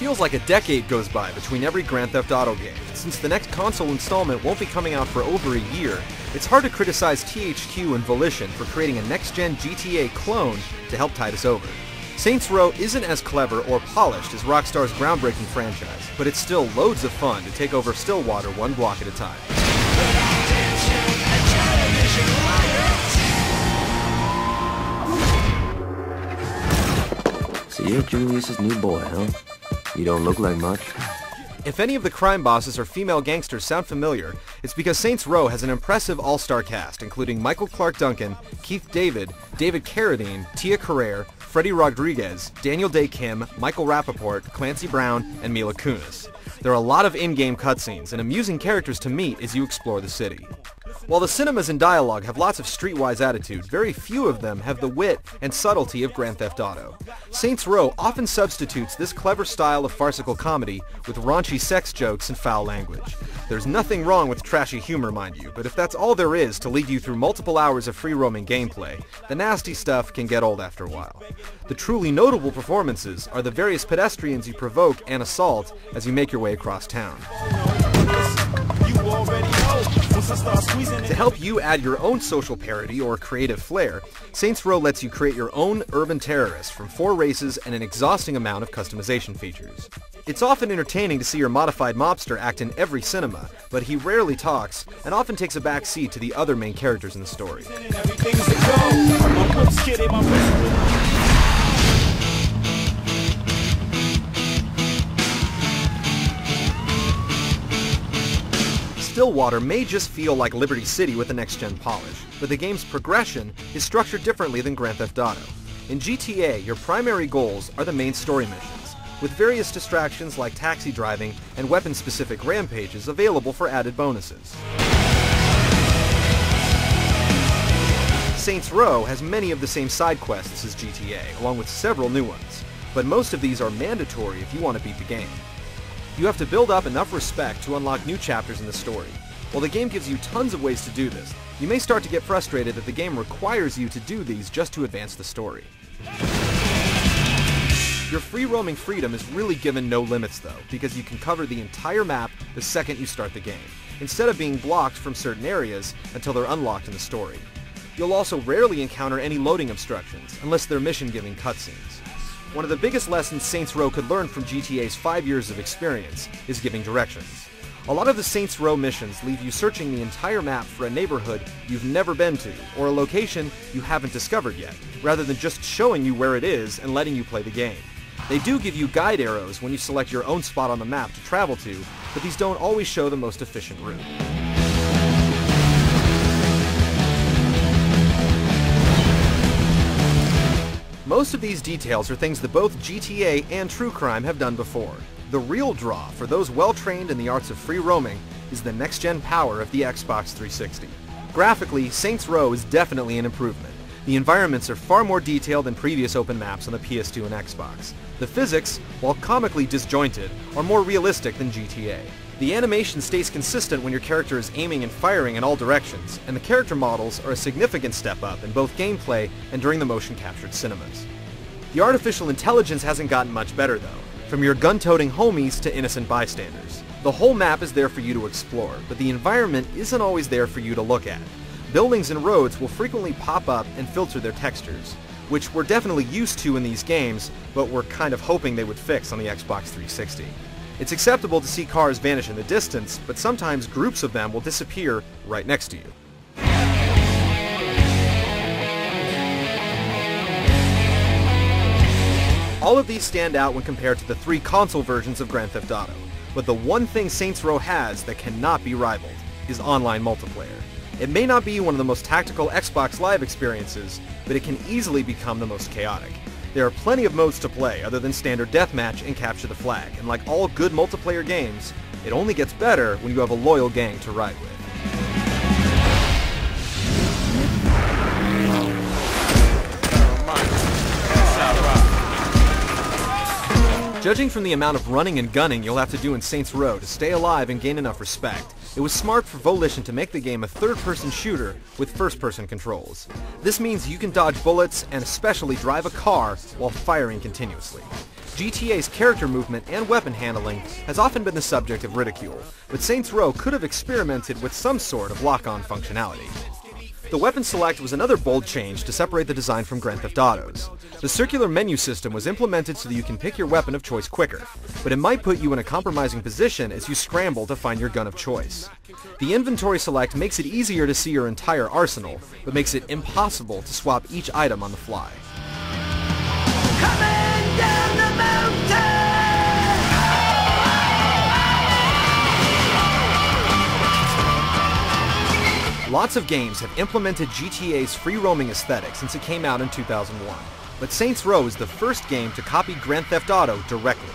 feels like a decade goes by between every Grand Theft Auto game. Since the next console installment won't be coming out for over a year, it's hard to criticize THQ and Volition for creating a next-gen GTA clone to help tide us over. Saints Row isn't as clever or polished as Rockstar's groundbreaking franchise, but it's still loads of fun to take over Stillwater one block at a time. So you're Julius's new boy, huh? You don't look like much. If any of the crime bosses or female gangsters sound familiar, it's because Saints Row has an impressive all-star cast, including Michael Clark Duncan, Keith David, David Carradine, Tia Carrere, Freddie Rodriguez, Daniel Day Kim, Michael Rappaport, Clancy Brown, and Mila Kunis. There are a lot of in-game cutscenes and amusing characters to meet as you explore the city. While the cinemas and dialogue have lots of streetwise attitude, very few of them have the wit and subtlety of Grand Theft Auto. Saints Row often substitutes this clever style of farcical comedy with raunchy sex jokes and foul language. There's nothing wrong with trashy humor, mind you, but if that's all there is to lead you through multiple hours of free-roaming gameplay, the nasty stuff can get old after a while. The truly notable performances are the various pedestrians you provoke and assault as you make your way across town. To help you add your own social parody or creative flair, Saints Row lets you create your own urban terrorist from 4 races and an exhausting amount of customization features. It's often entertaining to see your modified mobster act in every cinema, but he rarely talks and often takes a back seat to the other main characters in the story. Stillwater may just feel like Liberty City with a next-gen polish, but the game's progression is structured differently than Grand Theft Auto. In GTA, your primary goals are the main story missions, with various distractions like taxi driving and weapon-specific rampages available for added bonuses. Saints Row has many of the same side quests as GTA, along with several new ones, but most of these are mandatory if you want to beat the game. You have to build up enough respect to unlock new chapters in the story. While the game gives you tons of ways to do this, you may start to get frustrated that the game requires you to do these just to advance the story. Your free-roaming freedom is really given no limits though, because you can cover the entire map the second you start the game, instead of being blocked from certain areas until they're unlocked in the story. You'll also rarely encounter any loading obstructions, unless they're mission-giving cutscenes. One of the biggest lessons Saints Row could learn from GTA's 5 years of experience is giving directions. A lot of the Saints Row missions leave you searching the entire map for a neighborhood you've never been to, or a location you haven't discovered yet, rather than just showing you where it is and letting you play the game. They do give you guide arrows when you select your own spot on the map to travel to, but these don't always show the most efficient route. Most of these details are things that both GTA and True Crime have done before. The real draw for those well-trained in the arts of free roaming is the next-gen power of the Xbox 360. Graphically, Saints Row is definitely an improvement. The environments are far more detailed than previous open maps on the PS2 and Xbox. The physics, while comically disjointed, are more realistic than GTA. The animation stays consistent when your character is aiming and firing in all directions, and the character models are a significant step up in both gameplay and during the motion-captured cinemas. The artificial intelligence hasn't gotten much better though, from your gun-toting homies to innocent bystanders. The whole map is there for you to explore, but the environment isn't always there for you to look at. Buildings and roads will frequently pop up and filter their textures, which we're definitely used to in these games, but we're kind of hoping they would fix on the Xbox 360. It's acceptable to see cars vanish in the distance, but sometimes groups of them will disappear right next to you. All of these stand out when compared to the 3 console versions of Grand Theft Auto, but the one thing Saints Row has that cannot be rivaled is online multiplayer. It may not be one of the most tactical Xbox Live experiences, but it can easily become the most chaotic. There are plenty of modes to play other than standard deathmatch and capture the flag, and like all good multiplayer games, it only gets better when you have a loyal gang to ride with. Judging from the amount of running and gunning you'll have to do in Saints Row to stay alive and gain enough respect, it was smart for Volition to make the game a third-person shooter with first-person controls. This means you can dodge bullets and especially drive a car while firing continuously. GTA's character movement and weapon handling has often been the subject of ridicule, but Saints Row could have experimented with some sort of lock-on functionality. The weapon select was another bold change to separate the design from Grand Theft Auto's. The circular menu system was implemented so that you can pick your weapon of choice quicker, but it might put you in a compromising position as you scramble to find your gun of choice. The inventory select makes it easier to see your entire arsenal, but makes it impossible to swap each item on the fly. Coming down the mountain! Lots of games have implemented GTA's free roaming aesthetic since it came out in 2001, but Saints Row is the first game to copy Grand Theft Auto directly.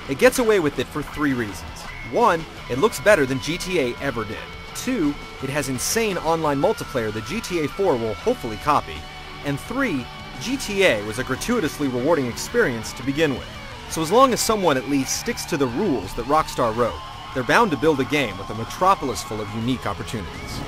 It gets away with it for 3 reasons. 1, it looks better than GTA ever did. 2, it has insane online multiplayer that GTA 4 will hopefully copy. And 3, GTA was a gratuitously rewarding experience to begin with. So as long as someone at least sticks to the rules that Rockstar wrote, they're bound to build a game with a metropolis full of unique opportunities.